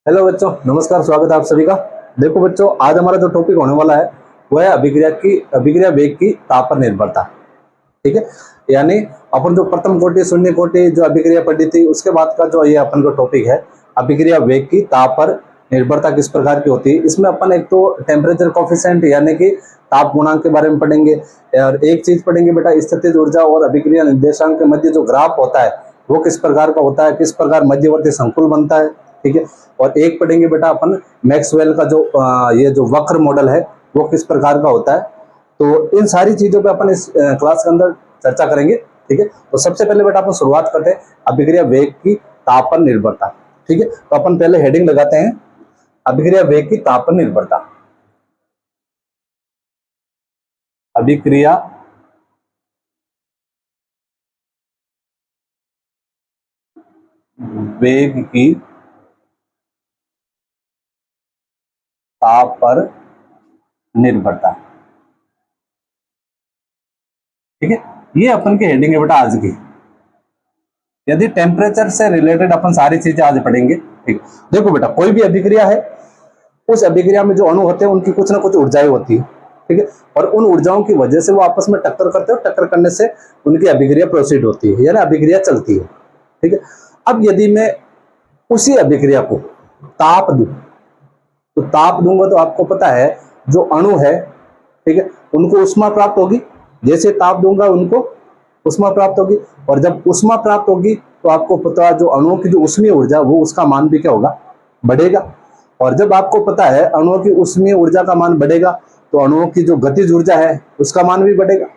Hello बच्चों, नमस्कार। स्वागत है आप सभी का। देखो बच्चों, आज हमारा जो टॉपिक होने वाला है वो है अभिक्रिया वेग की ताप पर निर्भरता। ठीक है, यानी अपन जो प्रथम कोटि शून्य कोटि जो अभिक्रिया पढ़ी थी उसके बाद का जो ये अपन का टॉपिक है अभिक्रिया वेग की ताप पर निर्भरता किस प्रकार की होती है। इसमें अपन एक तो टेम्परेचर कोफिशिएंट यानी कि ताप गुणांक के बारे में पढ़ेंगे, और एक चीज पढ़ेंगे बेटा स्थितिज ऊर्जा और अभिक्रिया निर्देशांक के मध्य जो ग्राफ होता है वो किस प्रकार का होता है, किस प्रकार मध्यवर्ती संकुल बनता है। ठीक है, और एक पढ़ेंगे बेटा अपन मैक्सवेल का जो ये जो वक्र मॉडल है वो किस प्रकार का होता है। तो इन सारी चीजों पे अपन इस क्लास के अंदर चर्चा करेंगे। ठीक है, तो सबसे पहले बेटा अपन शुरुआत करते हैं अभिक्रिया वेग की ताप पर निर्भरता। ठीक है, तो अपन पहले हेडिंग लगाते हैं अभिक्रिया वेग की ताप पर निर्भरता। अभिक्रिया वेग की ताप पर निर्भरता। ठीक है, ये अपन की हेडिंग है बेटा आज की। यदि टेम्परेचर से रिलेटेड अपन सारी चीजें आज पढ़ेंगे। ठीक, देखो बेटा कोई भी अभिक्रिया है, उस अभिक्रिया में जो अणु होते हैं उनकी कुछ ना कुछ ऊर्जाएं होती है। ठीक है, और उन ऊर्जाओं की वजह से वो आपस में टक्कर करते हैं और टक्कर करने से उनकी अभिक्रिया प्रोसीड होती है, यानी अभिक्रिया चलती है। ठीक है, अब यदि मैं उसी अभिक्रिया को ताप दूं, तो ताप दूंगा तो आपको पता है जो अणु है, ठीक है, उनको ऊष्मा प्राप्त होगी। जैसे ताप दूंगा उनको ऊष्मा प्राप्त होगी, और जब ऊष्मा प्राप्त होगी तो आपको पता है जो अणुओं की जो ऊष्मीय ऊर्जा वो उसका मान भी क्या होगा, बढ़ेगा। और जब आपको पता है अणुओं की ऊष्मीय ऊर्जा का मान बढ़ेगा तो अणुओं की जो गतिज ऊर्जा है उसका मान भी बढ़ेगा।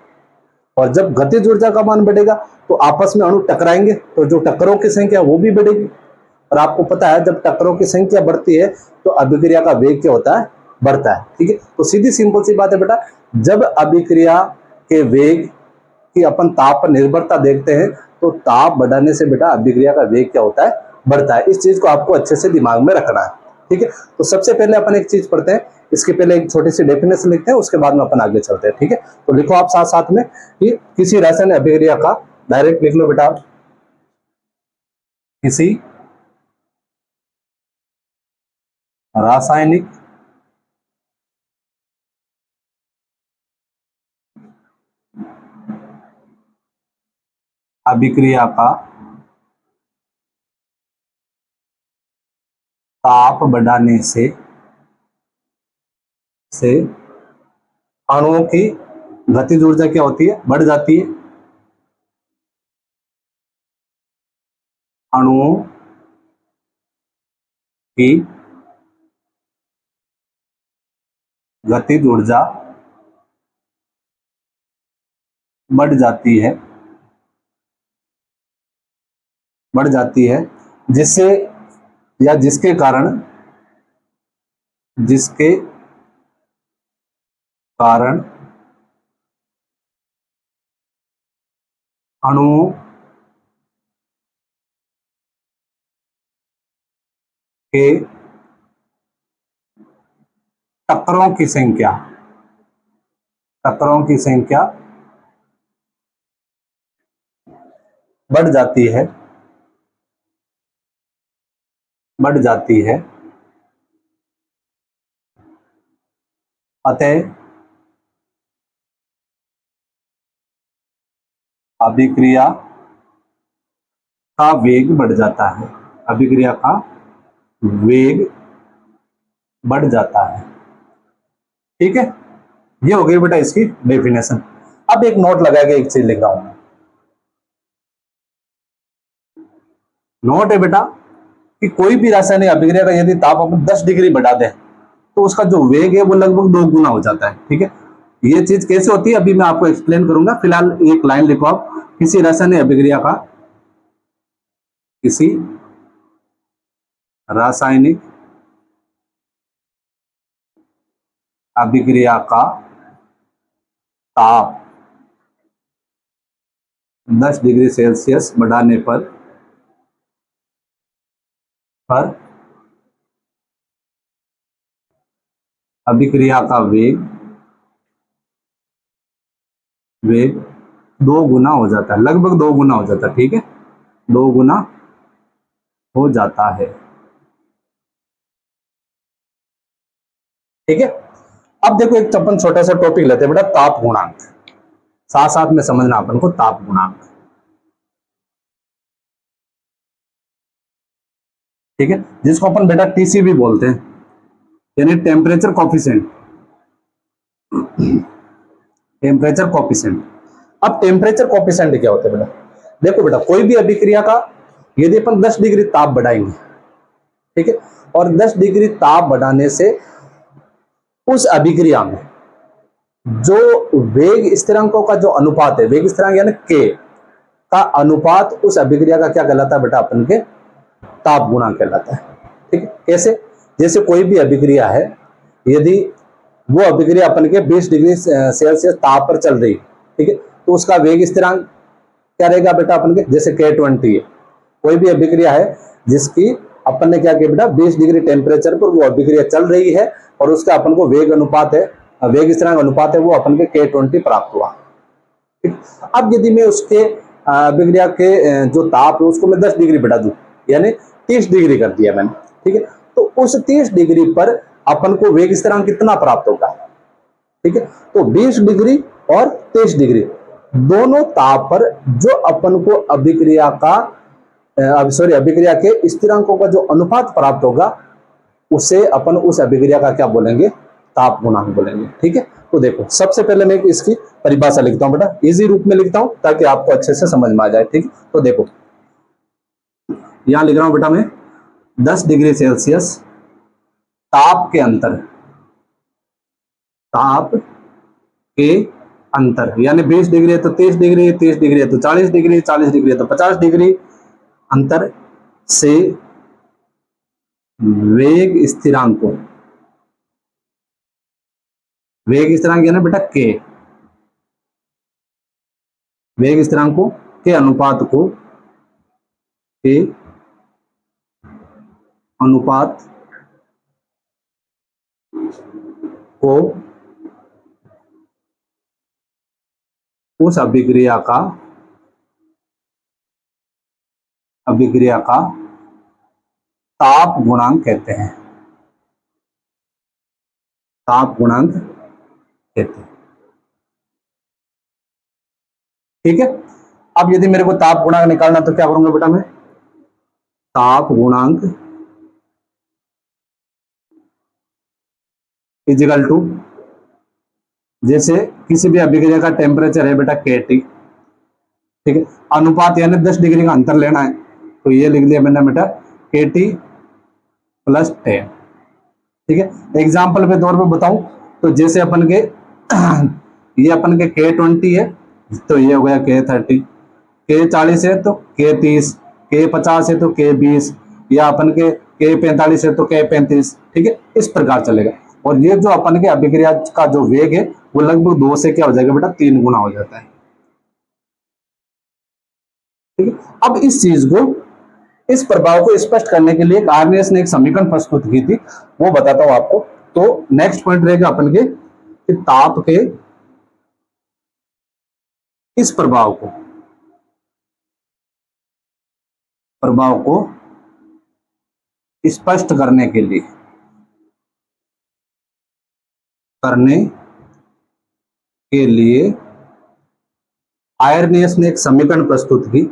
और जब गतिज ऊर्जा का मान बढ़ेगा तो आपस में अणु टकराएंगे तो जो टक्करों की संख्या वो भी बढ़ेगी। और आपको पता है जब टक्करों की संख्या बढ़ती है तो अभिक्रिया का वेग क्या होता है, बढ़ता है। ठीक है, तो सीधी सिंपल सी बात है बेटा, जब अभिक्रिया के वेग की अपन ताप पर निर्भरता देखते हैं तो ताप बढ़ाने से बेटा अभिक्रिया का वेग क्या होता है, बढ़ता है। इस चीज को आपको अच्छे से दिमाग में रखना है। ठीक है, तो सबसे पहले अपन एक चीज पढ़ते हैं, इसके पहले एक छोटी सी डेफिनेशन लिखते हैं, उसके बाद में अपन आगे चलते हैं। ठीक है, तो लिखो आप साथ साथ में कि किसी रासायनिक अभिक्रिया का, डायरेक्ट लिख लो बेटा, किसी रासायनिक अभिक्रिया का ताप बढ़ाने से अणुओं की गतिज ऊर्जा क्या होती है, बढ़ जाती है। अणुओं की गतिज ऊर्जा बढ़ जाती है, बढ़ जाती है, जिससे या जिसके कारण अणुओं के टक्करों की संख्या बढ़ जाती है, बढ़ जाती है। अतः अभिक्रिया का वेग बढ़ जाता है, अभिक्रिया का वेग बढ़ जाता है। ठीक है, ये हो गई बेटा इसकी डेफिनेशन। अब एक नोट लगा के एक चीज लिख रहा हूं, नोट है बेटा कि कोई भी रासायनिक अभिक्रिया का यदि ताप अपन 10 डिग्री बढ़ा दें तो उसका जो वेग है वो लगभग 2 गुना हो जाता है। ठीक है, ये चीज कैसे होती है अभी मैं आपको एक्सप्लेन करूंगा। फिलहाल एक लाइन लिखो आप, किसी रासायनिक अभिक्रिया का, किसी रासायनिक अभिक्रिया का ताप 10 डिग्री सेल्सियस बढ़ाने पर अभिक्रिया का वेग 2 गुना हो जाता है, लगभग 2 गुना हो जाता है। ठीक है, 2 गुना हो जाता है। ठीक है। अब देखो एक अपन छोटा सा टॉपिक लेते हैं बेटा, ताप गुणांक। साथ साथ में समझना अपन को ताप गुणांक, ठीक है, जिसको अपन बेटा टीसी भी बोलते हैं, यानी टेम्परेचर कॉफिशिएंट। Temperature coefficient. अब टेम्परेचर कॉफिशिएंट क्या होता है बेटा? देखो बेटा, कोई भी अभिक्रिया का यदि अपन 10 डिग्री ताप बढ़ाएंगे, ठीक है, और 10 डिग्री ताप बढ़ाने से उस अभिक्रिया में जो वेग स्थिरांकों का जो अनुपात है, वेग स्थिरांक यानी के का अनुपात, उस अभिक्रिया का क्या कहलाता है बेटा? अपन के ताप गुणांक कहलाता है। ठीक है, कैसे? जैसे कोई भी अभिक्रिया है, यदि वो अभिक्रिया अपन के 20 डिग्री सेल्सियस ताप पर चल रही है, ठीक है, तो उसका वेग स्थिरांक क्या रहेगा बेटा? अपन के जैसे K20 है, कोई भी अभिक्रिया है जिसकी अपन ने क्या किया बेटा, 20 डिग्री टेम्परेचर पर वो अभिक्रिया चल रही है और उसका अपन को वेग अनुपात है, वेग स्थिरांक अनुपात है, वो अपन के K20 प्राप्त हुआ। ठीक, अब यदि मैं उसके अभिक्रिया के जो ताप है उसको मैं 10 डिग्री बढ़ा दूं, यानी 30 डिग्री कर दिया मैंने, ठीक है, तो उस 30 डिग्री पर अपन को वेग स्थिरांक कितना प्राप्त होगा? ठीक है, तो 20 डिग्री और 30 डिग्री दोनों ताप पर जो अपन को अभिक्रिया का अभिक्रिया के स्थिरांकों का जो अनुपात प्राप्त होगा, उसे अपन उस अभिक्रिया का क्या बोलेंगे? ताप गुणांक बोलेंगे। ठीक है, तो देखो सबसे पहले मैं इसकी परिभाषा लिखता हूं बेटा, इजी रूप में लिखता हूं ताकि आपको अच्छे से समझ में आ जाए। ठीक है, तो देखो यहां लिख रहा हूं बेटा मैं 10 डिग्री सेल्सियस ताप के अंतर, ताप के अंतर, यानी 20 डिग्री है तो 30 डिग्री, 30 डिग्री है तो 40 डिग्री, 40 डिग्री है तो 50 डिग्री अंतर से वेग स्थिरांकों, वेग स्थिरांक यानी बेटा के, वेग स्थिरांकों के अनुपात को, के अनुपात को उस अभिक्रिया का ताप गुणांक कहते हैं, ताप गुणांक कहते हैं। ठीक है, अब यदि मेरे को ताप गुणांक निकालना तो क्या करूंगा बेटा मैं? ताप गुणांक इजिकल टू, जैसे किसी भी अभिक्रिया का टेम्परेचर है बेटा KT, ठीक है, अनुपात यानी 10 डिग्री का अंतर लेना है, तो ये लिख लिया मैंने बेटा KT + 10। ठीक है, एग्जाम्पल के तौर पे बताऊं तो जैसे अपन के ये अपन के K20 है तो ये हो गया K30, K40 है तो K30, K50 है तो K20, या अपन के K45 है तो K35। ठीक है, इस प्रकार चलेगा। और ये जो अपन के अभिक्रिया का जो वेग है वो लगभग 2 से क्या हो जाएगा बेटा? 3 गुना हो जाता है। ठीक है, अब इस चीज को, इस प्रभाव को स्पष्ट करने के लिए आर्नियस ने एक समीकरण प्रस्तुत की थी, वो बताता हूं आपको। तो नेक्स्ट पॉइंट रहेगा अपन के कि ताप के इस प्रभाव को स्पष्ट करने के लिए आयरनियस ने एक समीकरण प्रस्तुत की,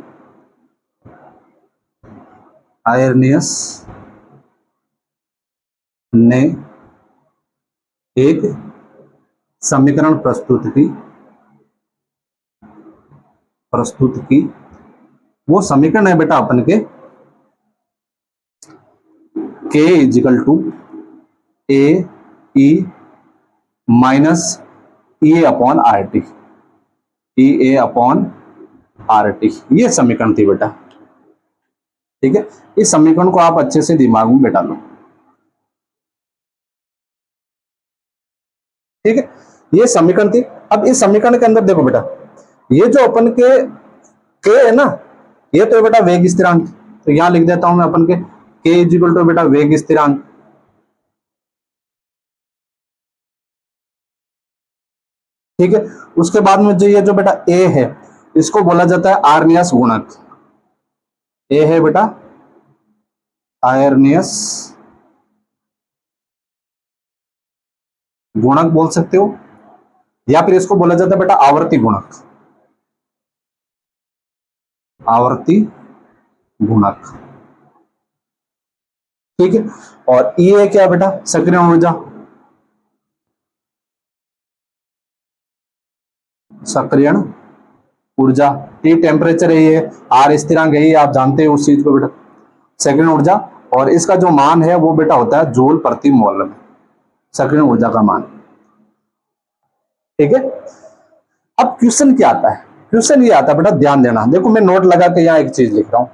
आयरनियस ने एक समीकरण प्रस्तुत की। वो समीकरण है बेटा अपन के K = AE - EA/RT, EA/RT, ये समीकरण थी बेटा। ठीक है, इस समीकरण को आप अच्छे से दिमाग में बैठा लो। ठीक है, ये समीकरण थी। अब इस समीकरण के अंदर देखो बेटा, ये जो अपन के है ना, ये तो बेटा वेग स्थिरांक, तो यहां लिख देता हूं मैं अपन के K = बेटा वेग स्थिरांक। ठीक है, उसके बाद में जो ये जो बेटा A है, इसको बोला जाता है आर्नियस गुणक। A है बेटा आयरनियस गुणक बोल सकते हो, या फिर इसको बोला जाता है बेटा आवर्ती गुणक, आवर्ती गुणक। ठीक है, और ये क्या है बेटा सक्रिय ऊर्जा, सक्रियण ऊर्जा। टी टेम्परेचर है, ये आर स्थिरांक है, आप जानते हो उस चीज को बेटा, सक्रियण ऊर्जा। और इसका जो मान है वो बेटा होता है जूल प्रति मोल में, सक्रियण ऊर्जा का मान। ठीक है, अब क्वेश्चन क्या आता है, क्वेश्चन ये आता है बेटा, ध्यान देना, देखो मैं नोट लगा के यहां एक चीज लिख रहा हूं,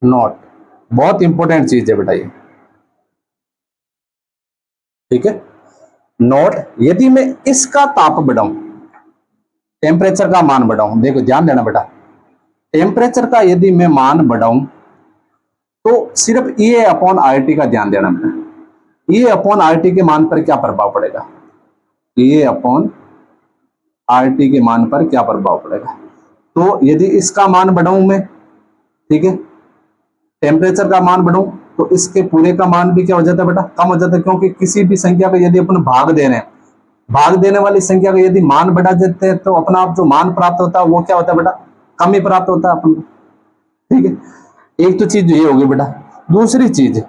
नोट बहुत इंपॉर्टेंट चीज है बेटा ये। ठीक है, नोट, यदि मैं इसका ताप बढ़ाऊं, टेम्परेचर का मान बढ़ाऊं, देखो ध्यान देना बेटा, टेम्परेचर का यदि मैं मान बढ़ाऊं तो सिर्फ ए अपॉन आर टी का ध्यान देना बेटा, ए अपॉन आर टी के मान पर क्या प्रभाव पड़ेगा, ए अपॉन आर टी के मान पर क्या प्रभाव पड़ेगा। तो यदि इसका मान बढ़ाऊं मैं, ठीक है, टेम्परेचर का मान बढ़ाऊं तो इसके पूरे का मान भी क्या हो जाता है बेटा, कम हो जाता है, क्योंकि किसी भी संख्या का यदि अपन भाग दे रहे हैं, भाग देने वाली संख्या का यदि मान बढ़ा देते हैं तो अपना आप जो मान प्राप्त होता है वो क्या होता है बेटा, कम ही प्राप्त होता है अपन को। ठीक है, एक तो चीज ये होगी बेटा। दूसरी चीज,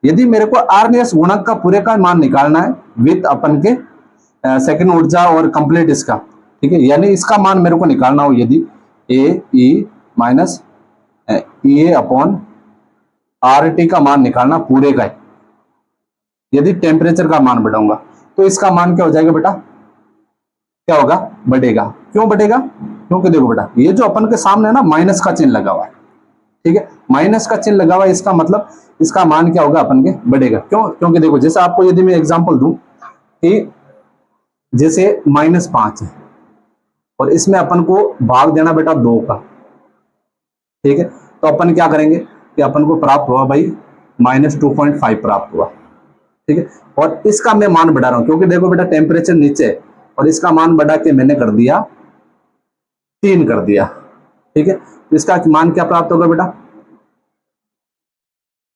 यदि मेरे को आरएनएस गुणक का पूरे का मान निकालना है विद अपन के सेकंड ऊर्जा और कंप्लीट इसका, ठीक है, यानी इसका मान मेरे को निकालना हो, यदि ए ई माइनस ए अपॉन आर टी का मान निकालना पूरे का, यदि टेम्परेचर का मान बढ़ाऊंगा तो इसका मान क्या हो जाएगा बेटा, क्या होगा, बढ़ेगा। क्यों बढ़ेगा, क्योंकि देखो बेटा ये जो अपन के सामने है ना माइनस का चिन्ह लगा हुआ है, ठीक है, माइनस का चिन्ह लगा हुआ है, इसका मतलब इसका मान क्या होगा अपन के, बढ़ेगा। क्यों, क्योंकि देखो जैसे आपको यदि मैं एग्जांपल दूं कि जैसे -5 है और इसमें अपन को भाग देना बेटा 2 का, ठीक है, तो अपन क्या करेंगे कि अपन को प्राप्त हुआ भाई -2.5 प्राप्त हुआ, ठीक है, और इसका मैं मान बढ़ा रहा हूं क्योंकि देखो बेटा टेम्परेचर नीचे है और इसका मान बढ़ा के मैंने कर दिया 3 कर दिया, ठीक है, तो इसका मान क्या प्राप्त होगा बेटा,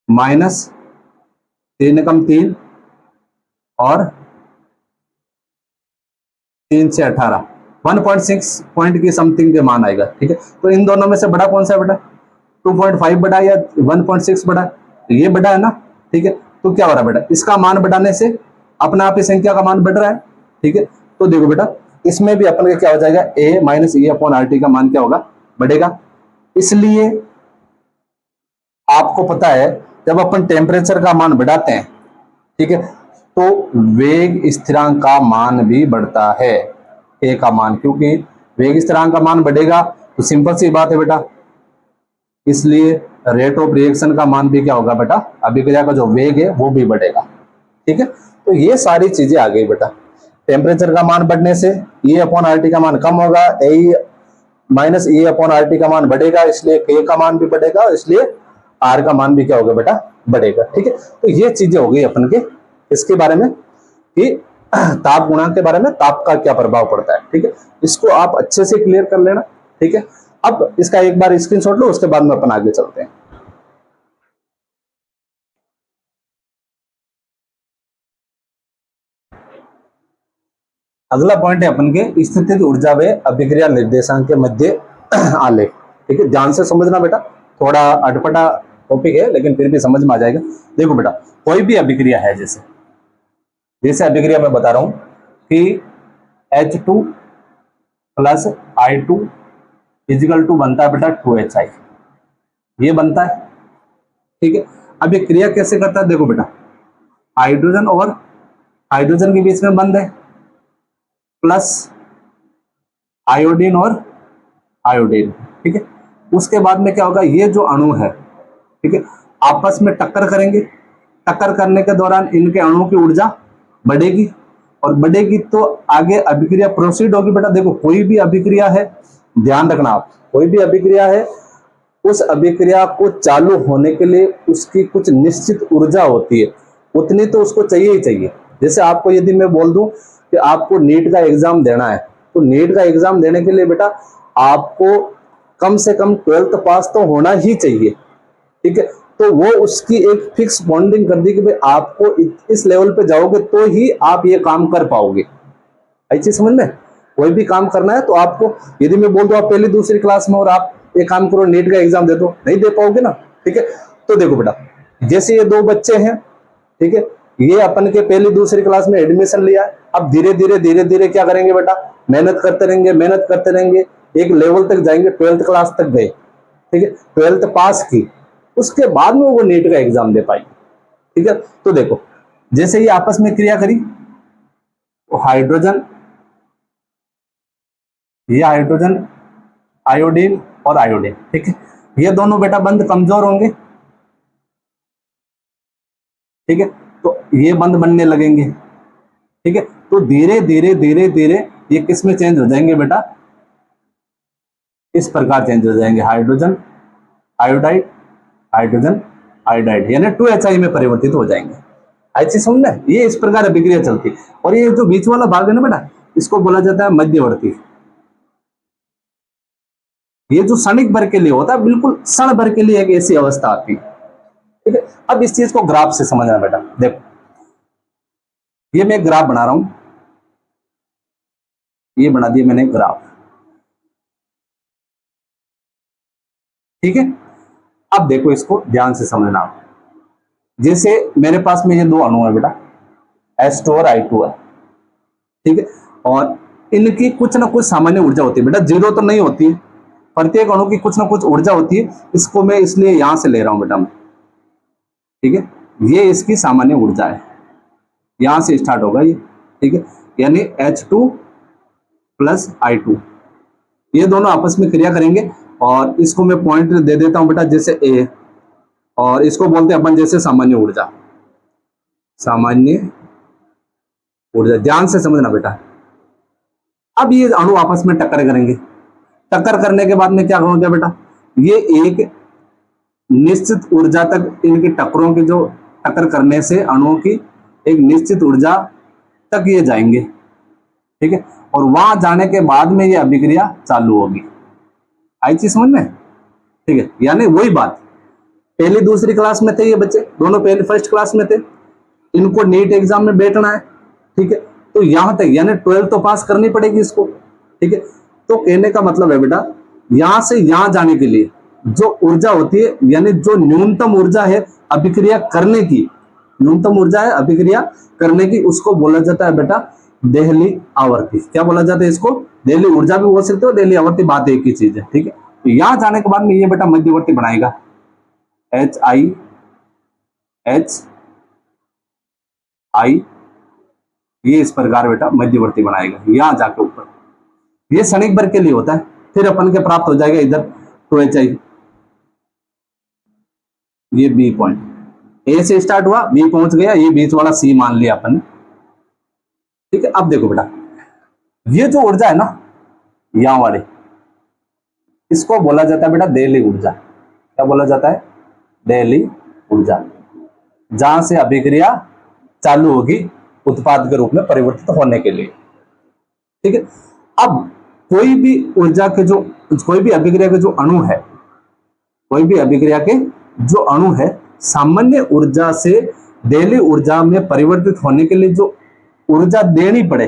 -3 कम 3 और 3 से 18, 1.6 पॉइंट की समथिंग के मान आएगा। ठीक है, तो इन दोनों में से बड़ा कौन सा है बेटा, 2.5 बड़ा या 1.6 बड़ा, तो ये बड़ा है ना। ठीक है, तो क्या हो रहा है बेटा, इसका मान बढ़ाने से अपना आप इस संख्या का मान बढ़ रहा है। ठीक है, तो देखो बेटा इसमें भी अपन का क्या हो जाएगा, a minus A upon R T का मान क्या होगा, बढ़ेगा। इसलिए आपको पता है जब अपन टेम्परेचर का मान बढ़ाते हैं, ठीक है, तो वेग स्थिरांक का मान भी बढ़ता है, ए का मान, क्योंकि वेग स्थिरांक का मान बढ़ेगा तो सिंपल सी बात है बेटा, इसलिए रेट ऑफ रिएक्शन का मान भी क्या होगा बेटा, अभिक्रिया का जो वेग है वो भी बढ़ेगा। ठीक है, तो ये सारी चीजें आ गई बेटा। टेम्परेचर का मान बढ़ने से ए अपॉन आर टी का मान कम होगा, ए माइनस ए अपॉन आर टी का मान बढ़ेगा, इसलिए के का मान भी बढ़ेगा, इसलिए आर का मान भी क्या होगा बेटा, बढ़ेगा। ठीक है, तो ये चीजें हो गई अपन के इसके बारे में कि ताप गुणांक के बारे में, ताप का क्या प्रभाव पड़ता है। ठीक है, इसको आप अच्छे से क्लियर कर लेना। ठीक है, अब इसका एक बार स्क्रीनशॉट लो, उसके बाद में अपन आगे चलते हैं। अगला पॉइंट है अपन के स्थितिज ऊर्जा व अभिक्रिया निर्देशांक के मध्य आलेख। ठीक है, ध्यान से समझना बेटा, थोड़ा अटपटा टॉपिक है लेकिन फिर भी समझ में आ जाएगा। देखो बेटा कोई भी अभिक्रिया है, जैसे अभिक्रिया मैं बता रहा हूं कि H2 plus I2 is equal to बनता है बेटा 2HI, ये बनता है। ठीक है, अब ये क्रिया कैसे करता है, देखो बेटा हाइड्रोजन और हाइड्रोजन के बीच में बंध है, प्लस आयोडीन और आयोडीन। ठीक है, उसके बाद में क्या होगा, ये जो अणु है, ठीक है, आपस में टक्कर करेंगे, टक्कर करने के दौरान इनके अणुओं की ऊर्जा बढ़ेगी और बढ़ेगी तो आगे अभिक्रिया प्रोसीड होगी। बेटा देखो कोई भी अभिक्रिया है, ध्यान रखना आप, कोई भी अभिक्रिया है उस अभिक्रिया को चालू होने के लिए उसकी कुछ निश्चित ऊर्जा होती है, उतनी तो उसको चाहिए ही चाहिए। जैसे आपको यदि मैं बोल दूं कि आपको नीट का एग्जाम देना है, तो नीट का एग्जाम देने के लिए बेटा आपको कम से कम 12th पास तो होना ही चाहिए। ठीक है, तो वो उसकी एक फिक्स बॉन्डिंग कर दी कि भाई आपको इस लेवल पे जाओगे तो ही आप ये काम कर पाओगे। आई चीज समझ में? कोई भी काम करना है तो आपको, यदि मैं बोल दूं आप पहली दूसरी क्लास में और आप एक काम करो नीट का एग्जाम दे दो, नहीं दे पाओगे ना। ठीक है, तो देखो बेटा, जैसे ये दो बच्चे हैं, ठीक है, ये अपन के पहली दूसरी क्लास में एडमिशन लिया है। अब धीरे धीरे धीरे धीरे क्या करेंगे बेटा, मेहनत करते रहेंगे, मेहनत करते रहेंगे, एक लेवल तक जाएंगे, 12th क्लास तक गए, ठीक है, 12th पास की, उसके बाद में वो नीट का एग्जाम दे पाई। ठीक है, तो देखो जैसे ये आपस में क्रिया करी, तो हाइड्रोजन, ये हाइड्रोजन, आयोडीन और आयोडीन, ठीक है, ये दोनों बेटा बंद कमजोर होंगे। ठीक है, तो ये बंद बनने लगेंगे। ठीक है, तो धीरे धीरे धीरे धीरे ये किस में चेंज हो जाएंगे बेटा, इस प्रकार चेंज हो जाएंगे, हाइड्रोजन आयोडाइड, हाइड्रोजन आयोडाइड, यानी 2HI में परिवर्तित हो जाएंगे। ऐसी समझना है, ये इस प्रकार अभिक्रिया चलती है। और ये जो बीच वाला भाग है ना बेटा, इसको बोला जाता है मध्यवर्ती। ये जो क्षणिक भर के लिए होता है, बिल्कुल क्षण भर के लिए एक ऐसी अवस्था आती है। ठीक है, अब इस चीज को ग्राफ से समझना बेटा। देखो ये मैं ग्राफ बना रहा हूं, ये बना दिया मैंने ग्राफ। ठीक है, अब देखो इसको ध्यान से समझना। जैसे मेरे पास में ये दो अणु है बेटा, H2 और I2 है। ठीक है, और इनकी कुछ ना कुछ सामान्य ऊर्जा होती है बेटा, जीरो तो नहीं होती है, प्रत्येक अणु की कुछ ना कुछ ऊर्जा होती है। इसको मैं इसलिए यहां से ले रहा हूं बेटा मैं। ठीक है, ये इसकी सामान्य ऊर्जा है, यहां से स्टार्ट होगा ये। ठीक है, यानी H2 प्लस I2, ये दोनों आपस में क्रिया करेंगे। और इसको मैं पॉइंट दे देता हूं बेटा, जैसे A, और इसको बोलते हैं अपन जैसे सामान्य ऊर्जा, सामान्य ऊर्जा। ध्यान से समझना बेटा। अब ये अणु आपस में टक्कर करेंगे, टक्कर करने के बाद में क्या होगा बेटा, ये एक निश्चित ऊर्जा तक, इनकी टक्करों की जो टक्कर करने से अणुओं की एक निश्चित ऊर्जा तक ये जाएंगे। ठीक है, और वहां जाने के बाद में ये अभिक्रिया चालू होगी। आई चीज समझ में? ठीक है, यानी वही बात, पहली दूसरी क्लास में थे ये बच्चे, दोनों पहले फर्स्ट क्लास में थे, इनको नीट एग्जाम में बैठना है। ठीक है, तो यहां तक यानी 12 तो पास करनी पड़ेगी इसको। ठीक है, तो कहने का मतलब है बेटा, यहां से यहां जाने के लिए जो ऊर्जा होती है, यानी जो न्यूनतम ऊर्जा है अभिक्रिया करने की, न्यूनतम ऊर्जा है अभिक्रिया करने की, उसको बोला जाता है बेटा देहली आवर्ती। क्या बोला जाता है इसको? देहली ऊर्जा भी बोल सकते हो, देहली आवर्ती, बात एक ही चीज है। ठीक है, तो यहां जाने के बाद में ये बेटा मध्यवर्ती बनाएगा, HI ये इस प्रकार बेटा मध्यवर्ती बनाएगा यहां जाके ऊपर। ये क्षणिक भर के लिए होता है, फिर अपन के प्राप्त हो जाएगा इधर 2HI। ये B पॉइंट, A से स्टार्ट हुआ, B पहुंच गया, ये बीच वाला C मान लिया अपन। ठीक है, अब देखो बेटा, ये जो ऊर्जा है ना यहां वाली, इसको बोला जाता है बेटा देहली ऊर्जा। क्या बोला जाता है? देहली ऊर्जा, जहां से अभिक्रिया चालू होगी उत्पाद के रूप में परिवर्तित होने के लिए। ठीक है, अब कोई भी ऊर्जा के जो, कोई भी अभिक्रिया के जो अणु है, कोई भी अभिक्रिया के जो अणु है, सामान्य ऊर्जा से देहली ऊर्जा में परिवर्तित होने के लिए जो ऊर्जा देनी पड़े,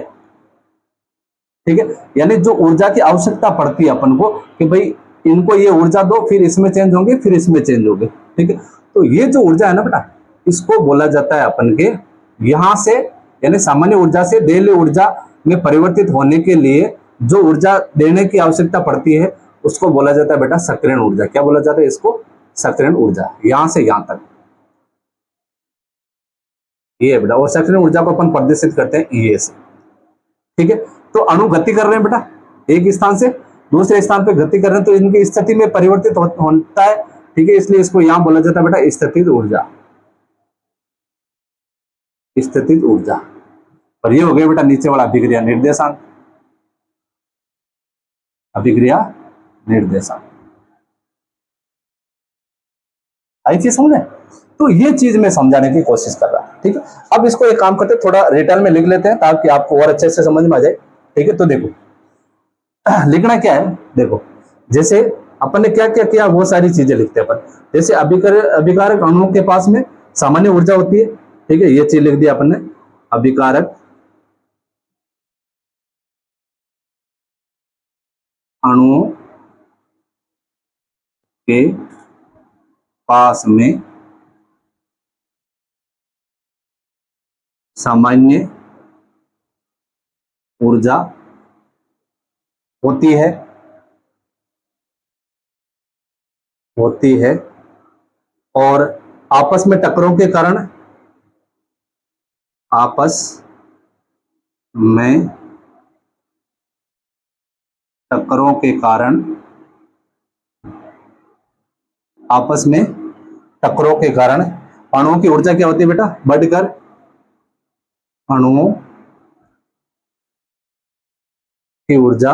ठीक है, यानी जो ऊर्जा की आवश्यकता पड़ती है अपन को कि भाई इनको ये ऊर्जा दो, फिर इसमें चेंज होंगे, फिर इसमें चेंज होंगे। ठीक है, तो ये जो ऊर्जा है ना बेटा, इसको बोला जाता है अपन के यहां से, यानी सामान्य ऊर्जा से देहली ऊर्जा में परिवर्तित होने के लिए जो ऊर्जा देने की आवश्यकता पड़ती है, उसको बोला जाता है बेटा सक्रियण ऊर्जा। क्या बोला जाता है इसको? सक्रियण ऊर्जा, यहां से यहां तक ये है बेटा। और सक्रियण ऊर्जा को अपन प्रदर्शित करते हैं E से। ठीक है, तो अणु गति कर रहे हैं बेटा, एक स्थान से दूसरे स्थान पे गति कर रहे हैं, तो इनकी स्थिति में परिवर्तित होता है। ठीक है, इसलिए इसको यहां बोला जाता है बेटा स्थितिज ऊर्जा, स्थितिज ऊर्जा। और ये हो गया बेटा नीचे वाला अभिक्रिया निर्देशांक, अभिक्रिया निर्देशांक। आई चीज समझे? तो ये चीज मैं समझाने की कोशिश कर रहा हूं। ठीक है, अब इसको एक काम करते हैं, थोड़ा रिटर्न में लिख लेते हैं ताकि आपको और अच्छे से समझ में आ जाए। ठीक है, तो देखो लिखना क्या है, देखो जैसे अपन ने क्या क्या किया वो सारी चीजें लिखते हैं अपन। जैसे अभिकारक अणुओं के पास में सामान्य ऊर्जा होती है, ठीक है, ये चीज लिख दिया अपन ने। अभिकारक अणुओं के पास में सामान्य ऊर्जा होती है और आपस में टक्करों के कारण आपस में टक्करों के कारण अणुओं की ऊर्जा क्या होती है बेटा, बढ़कर अणुओं की ऊर्जा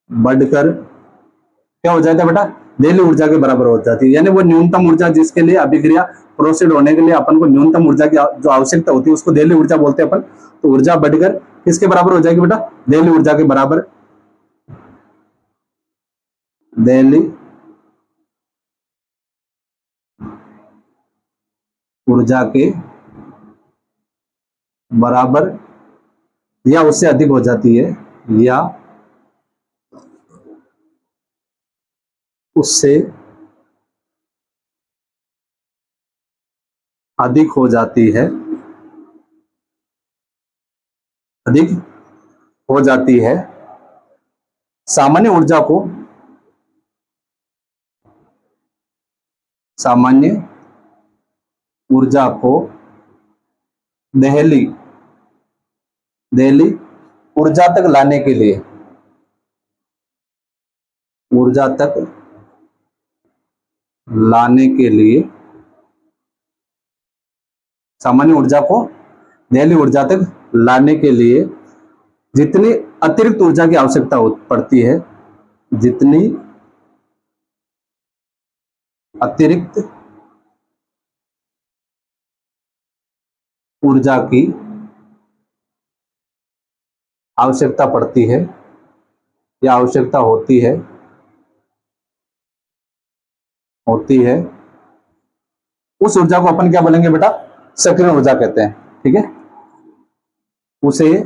बढ़कर क्या हो जाता है बेटा, देहली ऊर्जा के बराबर हो जाती है। यानी वो न्यूनतम ऊर्जा जिसके लिए अभिक्रिया प्रोसीड होने के लिए अपन को न्यूनतम ऊर्जा की जो आवश्यकता होती है उसको देहली ऊर्जा बोलते हैं अपन। तो ऊर्जा बढ़कर किसके बराबर हो जाएगी बेटा, देहली ऊर्जा के बराबर, देहली ऊर्जा के बराबर या उससे अधिक हो जाती है, या उससे अधिक हो जाती है, सामान्य ऊर्जा को देहली ऊर्जा तक लाने के लिए, सामान्य ऊर्जा को देहली ऊर्जा तक लाने के लिए जितनी अतिरिक्त ऊर्जा की आवश्यकता पड़ती है, जितनी अतिरिक्त ऊर्जा की आवश्यकता पड़ती है या आवश्यकता होती है उस ऊर्जा को अपन क्या बोलेंगे बेटा, सक्रिय ऊर्जा कहते हैं, ठीक है, उसे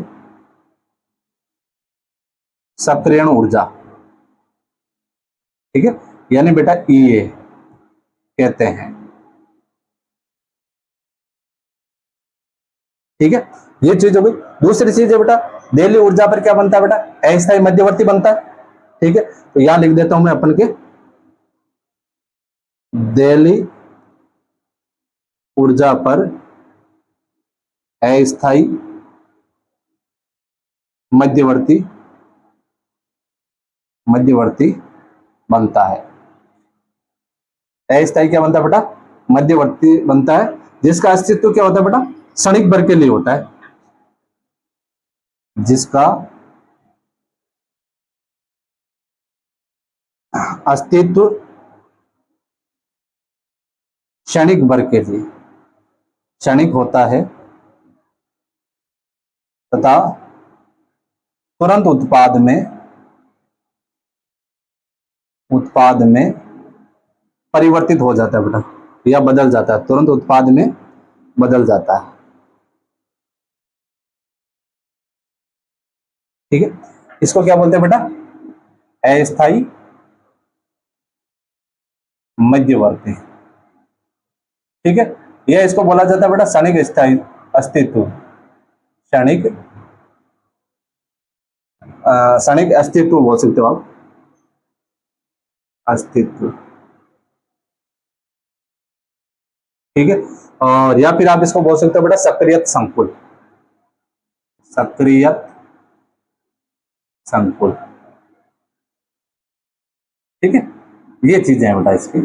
सक्रियण ऊर्जा, ठीक है, यानी बेटा ईए कहते हैं, ठीक है। ये चीज हो गई। दूसरी चीज है बेटा, देहली ऊर्जा पर क्या बनता है बेटा, अस्थायी मध्यवर्ती बनता है, ठीक है। तो यहां लिख देता हूं मैं अपन के, देहली ऊर्जा पर अस्थायी मध्यवर्ती बनता है। अस्थायी क्या बनता है बेटा, मध्यवर्ती बनता है, जिसका अस्तित्व क्या होता है बेटा, क्षणिक भर के लिए होता है, जिसका अस्तित्व क्षणिक भर के लिए क्षणिक होता है तथा तुरंत उत्पाद में परिवर्तित हो जाता है बेटा, या बदल जाता है, तुरंत उत्पाद में बदल जाता है, ठीक है। इसको क्या बोलते हैं बेटा, अस्थायी मध्यवर्ती, ठीक है। यह इसको बोला जाता है बेटा क्षणिक स्थायी अस्तित्व, क्षणिक अस्तित्व बोल सकते हो आप, अस्तित्व, ठीक है। और या फिर आप इसको बोल सकते हो बेटा सक्रियत संकुल, ठीक है। ये चीजें हैं बेटा इसकी,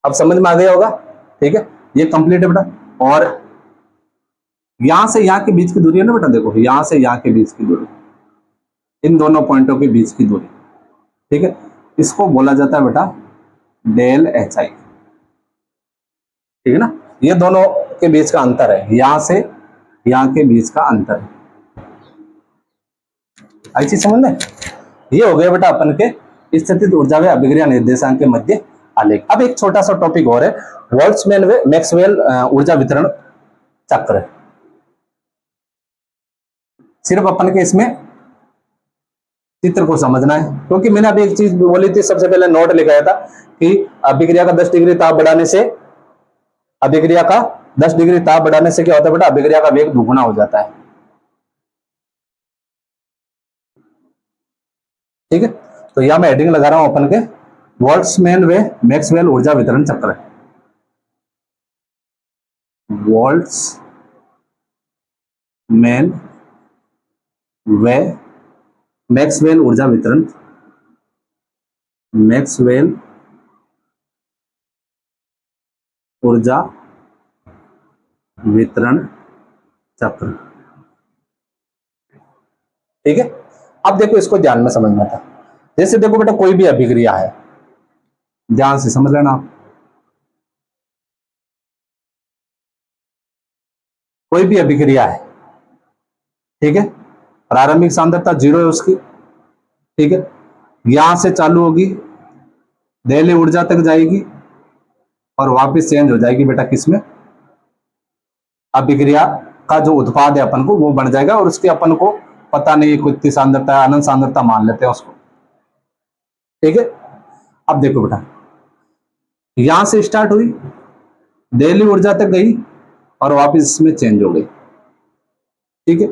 अब समझ में आ गया होगा, ठीक है। ये कंप्लीट है बेटा। और यहां से यहां के बीच की दूरी है ना बेटा, देखो यहां से यहां के बीच की दूरी, इन दोनों पॉइंटों के बीच की दूरी, ठीक है, इसको बोला जाता है बेटा डेल एच आई, ठीक है ना। ये दोनों के बीच का अंतर है, यहां से यहां के बीच का अंतर है, आई चीज समझ में? ये हो गया बेटा अपन के स्थितिज ऊर्जा व अभिक्रिया निर्देशांक के मध्य आलेख। अब एक छोटा सा टॉपिक और है, बोल्ट्जमैन व मैक्सवेल ऊर्जा वितरण चक्र। सिर्फ अपन के इसमें चित्र को समझना है, क्योंकि मैंने अभी एक चीज बोली थी, सबसे पहले नोट लिखाया था कि अभिक्रिया का 10 डिग्री ताप बढ़ाने से, अभिक्रिया का 10 डिग्री ताप बढ़ाने से क्या होता है बेटा, अभिक्रिया का वेग दुगुना हो जाता है। ठीक है, तो यहां मैं हेडिंग लगा रहा हूं अपन के बोल्ट्जमैन व मैक्सवेल ऊर्जा वितरण चक्र। बोल्ट्जमैन व मैक्सवेल ऊर्जा वितरण, मैक्सवेल ऊर्जा वितरण चक्र। ठीक है, अब देखो इसको ध्यान में समझना था। जैसे देखो बेटा कोई भी अभिक्रिया है, ध्यान से समझ लेना आप, कोई भी अभिक्रिया है, ठीक है, प्रारंभिक सांद्रता 0 है उसकी, ठीक है, यहां से चालू होगी, दहलीय ऊर्जा तक जाएगी और वापस चेंज हो जाएगी बेटा किसमें, अभिक्रिया का जो उत्पाद है अपन को वो बन जाएगा, और उसके अपन को पता नहीं कितनी सांद्रता है, अनंत सांद्रता मान लेते हैं उसको। ठीक है, अब देखो बेटा यहां से स्टार्ट हुई, दहलीय ऊर्जा तक गई और वापस इसमें चेंज हो गई। ठीक है,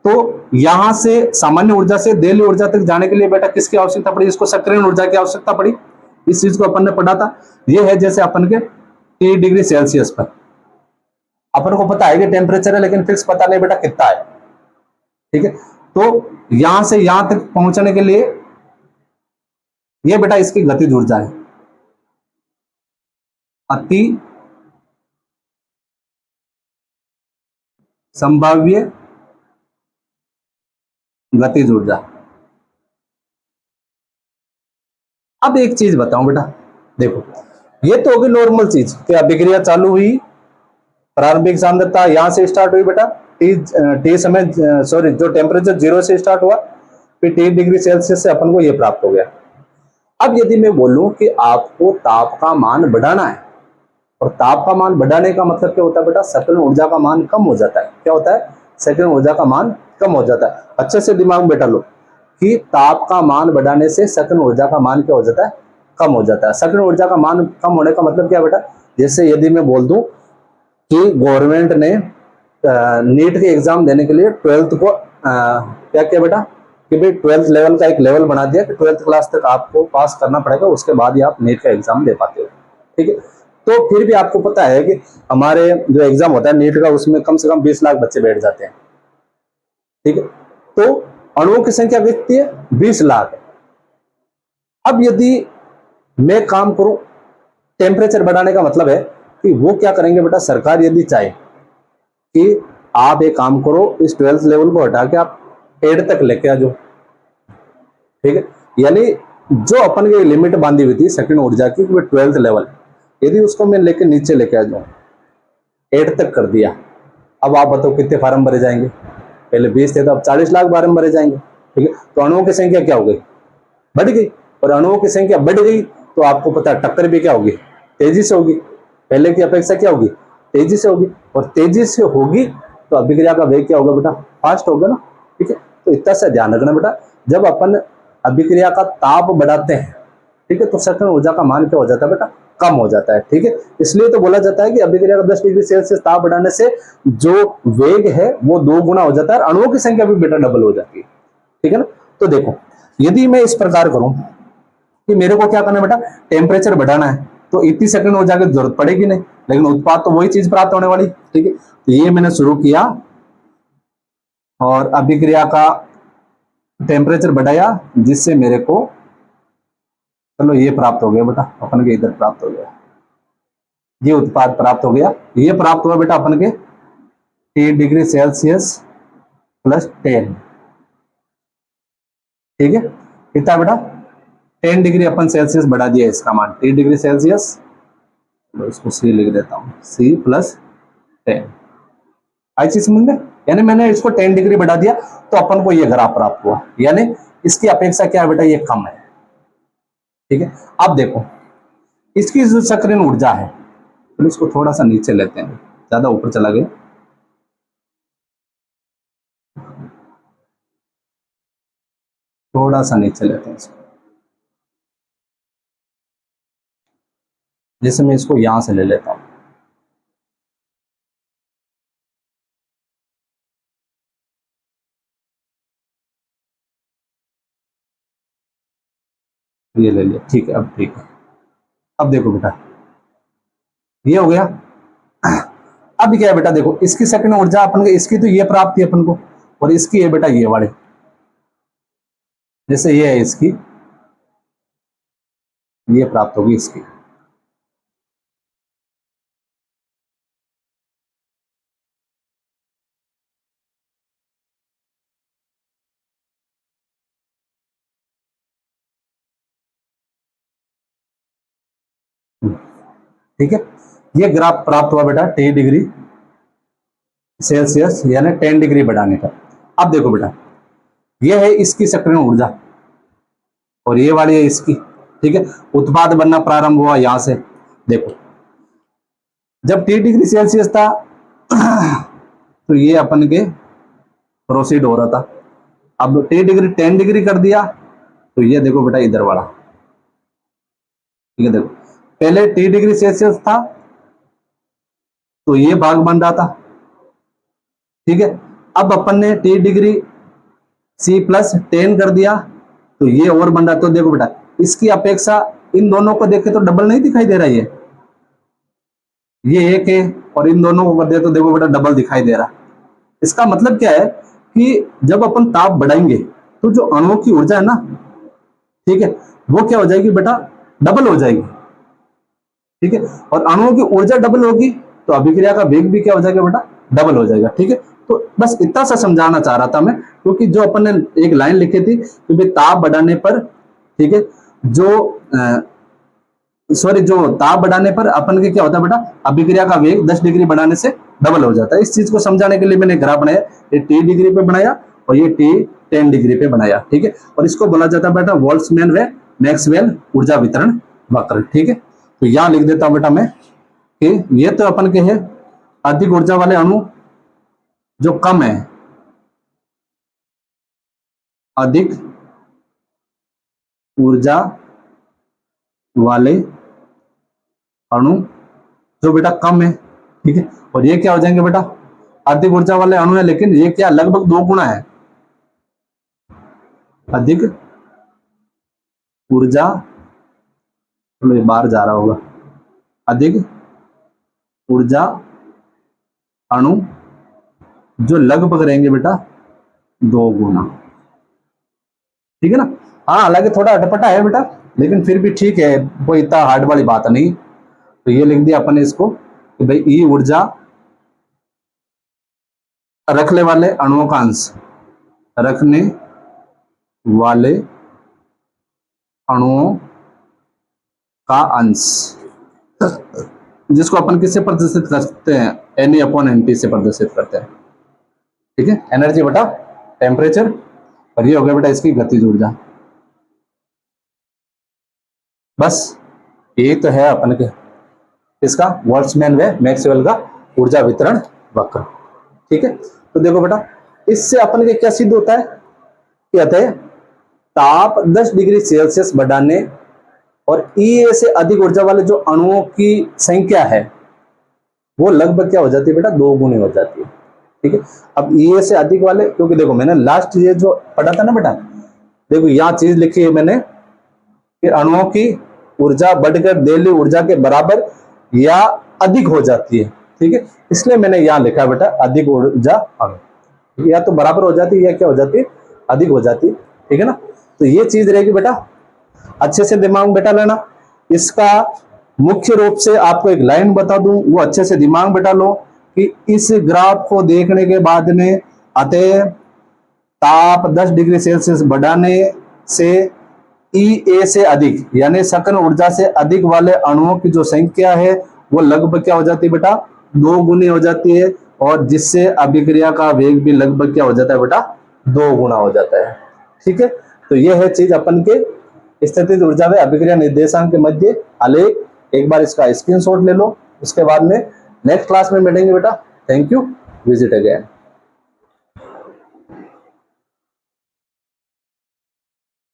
तो यहां से सामान्य ऊर्जा से दहलीय ऊर्जा तक जाने के लिए बेटा किसकी आवश्यकता पड़ी, इसको सक्रियण ऊर्जा की आवश्यकता पड़ी। इस चीज को अपन ने पढ़ा था। यह है जैसे अपन के 30 डिग्री सेल्सियस पर अपन को पता है कि टेम्परेचर है, लेकिन फिक्स पता नहीं बेटा कितना है। ठीक है, तो यहां से यहां तक पहुंचने के लिए यह बेटा इसकी गतिज ऊर्जा है, अति संभाव्य गतिज ऊर्जा। अब एक चीज बताऊं बेटा, देखो ये तो होगी नॉर्मल चीज कि अभिक्रिया चालू हुई, प्रारंभिक सांद्रता यहां से स्टार्ट हुई बेटा, टी समय सॉरी जो टेम्परेचर 0 से स्टार्ट हुआ, फिर 30 डिग्री सेल्सियस से अपन को ये प्राप्त हो गया। अब यदि मैं बोलूं कि आपको ताप का मान बढ़ाना है, और ताप का मान बढ़ाने का मतलब क्या होता है बेटा, सक्रियण ऊर्जा का मान कम हो जाता है। क्या होता है, सक्रियण ऊर्जा का मान कम हो जाता है। अच्छे से दिमाग में बैठा लो कि ताप का मान बढ़ाने से सक्रियण ऊर्जा का मान क्या हो जाता है, कम हो जाता है। सक्रियण ऊर्जा का मान कम होने का मतलब क्या बेटा, जैसे यदि मैं बोल दूं कि गवर्नमेंट ने नीट के एग्जाम देने के लिए 12th को क्या किया बेटा कि भाई 12th लेवल का एक लेवल बना दिया कि 12th क्लास तक आपको पास करना पड़ेगा, उसके बाद ही आप नीट का एग्जाम दे पाते हो। ठीक है, तो फिर भी आपको पता है कि हमारे जो एग्जाम होता है नीट का, उसमें कम से कम 20 लाख बच्चे बैठ जाते हैं। ठीक है, तो अणुओं की संख्या कितनी है, 20 लाख। अब यदि मैं काम करूं, टेम्परेचर बढ़ाने का मतलब है कि वो क्या करेंगे बेटा, सरकार यदि चाहे कि आप एक काम करो, इस 12th लेवल को हटा के आप 8 तक लेके आ जाओ। ठीक है, यानी जो अपन की लिमिट बांधी हुई थी सक्रियण ऊर्जा की 12th लेवल, यदि उसको मैं लेके नीचे लेके आ जाऊं, 8 तक कर दिया, अब आप बताओ कितने फार्म भरे जाएंगे, पहले 20 थे तो अब 40 लाख फार्म भरे जाएंगे। ठीक है, तो अणुओं की संख्या क्या हो गई, बढ़ गई, और अणुओं की संख्या बढ़ गई तो आपको पता है टक्कर भी क्या होगी, तेजी से होगी, पहले की अपेक्षा क्या होगी, तेजी से होगी, और तेजी से होगी तो अभिक्रिया का वेग क्या होगा बेटा, फास्ट होगा ना। ठीक है, तो इतना सा ध्यान रखना बेटा, जब अपन अभिक्रिया का ताप बढ़ाते हैं, ठीक है, तो सक्रियण ऊर्जा का मान क्या हो जाता है बेटा, कम हो जाता है। ठीक है, इसलिए तो बोला जाता है कि अभिक्रिया का 10 डिग्री सेल्सियस ताप बढ़ाने से जो वेग है वो 2 गुना हो जाता है, और अणुओं की संख्या भी बेटा डबल हो जाती है। ठीक है ना, तो देखो यदि मैं इस प्रकार करूं कि मेरे को क्या करना है बेटा, टेम्परेचर बढ़ाना है, तो इतनी सेकंड ऊर्जा की जरूरत पड़ेगी नहीं, लेकिन उत्पाद तो वही चीज प्राप्त होने वाली। ठीक है, तो ये मैंने शुरू किया और अभिक्रिया का टेम्परेचर बढ़ाया, जिससे मेरे को चलो ये प्राप्त हो गया बेटा, अपन के इधर प्राप्त हो गया, ये उत्पाद प्राप्त हो गया। ये प्राप्त हुआ बेटा अपन के 30 डिग्री सेल्सियस प्लस 10। ठीक है, कितना बेटा, 10 डिग्री अपन सेल्सियस बढ़ा दिया इसका मान, 30 डिग्री सेल्सियस, तो इसको सी लिख देता हूं, सी प्लस 10। आई चीज समझ में, यानी मैंने इसको 10 डिग्री बढ़ा दिया तो अपन को ये ग्राफ प्राप्त हुआ, यानी इसकी अपेक्षा क्या है बेटा, ये कम है। ठीक है, अब देखो इसकी जो सक्रिय ऊर्जा है, तो इसको थोड़ा सा नीचे लेते हैं, ज्यादा ऊपर चला गया। थोड़ा सा नीचे लेते हैं इसको, जैसे मैं इसको यहां से ले लेता हूं। ये ले लिया, ठीक है, अब ठीक है। अब देखो बेटा ये हो गया। अब क्या है बेटा, देखो इसकी सेकंड ऊर्जा अपन को, इसकी तो ये प्राप्त थी अपन को, और इसकी है बेटा ये वाले, जैसे ये है इसकी, ये प्राप्त होगी इसकी। ठीक है, ये ग्राफ प्राप्त हुआ बेटा 10 डिग्री सेल्सियस, यानी 10 डिग्री बढ़ाने का। अब देखो बेटा ये है इसकी सक्रिय ऊर्जा और ये वाली है इसकी। ठीक है, उत्पाद बनना प्रारंभ हुआ यहां से। देखो जब 30 डिग्री सेल्सियस था तो ये अपन के प्रोसीड हो रहा था। अब 10 डिग्री 10 डिग्री कर दिया तो ये देखो बेटा इधर वाला। ठीक है, देखो पहले 30 डिग्री सेल्सियस था तो ये भाग बन रहा था। ठीक है, अब अपन ने 30 डिग्री C प्लस 10 कर दिया तो ये और बन रहा। तो देखो बेटा इसकी अपेक्षा इन दोनों को देखे तो डबल नहीं दिखाई दे रहा है, ये एक है और इन दोनों को कर दिया तो देखो बेटा डबल दिखाई दे रहा। इसका मतलब क्या है कि जब अपन ताप बढ़ाएंगे तो जो अणुओं की ऊर्जा है ना, ठीक है, वो क्या हो जाएगी बेटा, डबल हो जाएगी। ठीक है, और अणुओं की ऊर्जा डबल होगी तो अभिक्रिया का वेग भी क्या हो जाएगा बेटा, डबल हो जाएगा। ठीक है, तो बस इतना सा समझाना चाह रहा था मैं, क्योंकि जो अपन ने एक लाइन लिखी थी कि भाई ताप बढ़ाने पर, ठीक है, जो ताप बढ़ाने पर अपन के क्या होता है बेटा, अभिक्रिया का वेग 10 डिग्री बढ़ाने से डबल हो जाता है। इस चीज को समझाने के लिए मैंने ग्राफ बनाया, ये T डिग्री पे बनाया और ये T 10 डिग्री पे बनाया। ठीक है, और इसको बोला जाता है बेटा बोल्ट्जमैन व मैक्सवेल ऊर्जा वितरण वक्र। ठीक है, तो यहां लिख देता हूं बेटा मैं कि ये तो अपन के है अधिक ऊर्जा वाले अणु जो कम है, अधिक ऊर्जा वाले अणु जो बेटा कम है। ठीक है, और ये क्या हो जाएंगे बेटा, अधिक ऊर्जा वाले अणु है, लेकिन ये क्या लगभग 2 गुना है। अधिक ऊर्जा, बाहर जा रहा होगा, अधिक ऊर्जा अणु जो लगभग रहेंगे बेटा 2 गुना। ठीक है ना, हाँ हालांकि थोड़ा अटपटा है बेटा, लेकिन फिर भी ठीक है, कोई इतना हार्ड वाली बात नहीं। तो ये लिख दिया अपन ने इसको कि भाई ई ऊर्जा रखने वाले अणुओं का अंश, रखने वाले अणुओं का अंश, जिसको अपन किससे प्रदर्शित करते हैं, Na/Np से प्रदर्शित करते हैं। ठीक है, एनर्जी बेटा टेम्परेचर, और ये हो गया बेटा इसकी गतिज ऊर्जा। बस ये तो है अपन के इसका बोल्ट्जमैन व मैक्सवेल का ऊर्जा वितरण वक्र। ठीक है, तो देखो बेटा इससे अपन के क्या सिद्ध होता है, कहते हैं ताप 10 डिग्री सेल्सियस बढ़ाने और E से अधिक ऊर्जा वाले जो अणुओं की संख्या है वो लगभग क्या हो जाती है बेटा, 2 गुनी हो जाती है। ठीक है, अब E से अधिक वाले, क्योंकि देखो मैंने लास्ट ये जो पढ़ा था ना बेटा, देखो यहां चीज लिखी है मैंने कि अणुओं की ऊर्जा बढ़कर देली ऊर्जा के बराबर या अधिक हो जाती है। ठीक है, इसलिए मैंने यहां लिखा बेटा अधिक ऊर्जा अणु, या तो बराबर हो जाती है या क्या हो जाती है, अधिक हो जाती है। ठीक है ना, तो ये चीज रहेगी बेटा, अच्छे से दिमाग में बैठा लेना। इसका मुख्य रूप से आपको एक लाइन बता दूं, वो अच्छे से दिमाग में बैठा लो कि इस ग्राफ को देखने के बाद में अतः ताप 10 डिग्री सेल्सियस बढ़ाने से E से अधिक यानी सकन ऊर्जा से अधिक वाले अणुओं की जो संख्या है वो लगभग क्या हो जाती है बेटा, 2 गुनी हो जाती है। और जिससे अभिक्रिया का वेग भी लगभग क्या हो जाता है बेटा, 2 गुना हो जाता है। ठीक है, तो ये है चीज अपन के स्थितिज ऊर्जा व अभिक्रिया निर्देशांक के मध्य आलेख। एक बार इसका स्क्रीनशॉट ले लो, उसके बाद में नेक्स्ट क्लास में मिलेंगे बेटा। Thank you, visit again.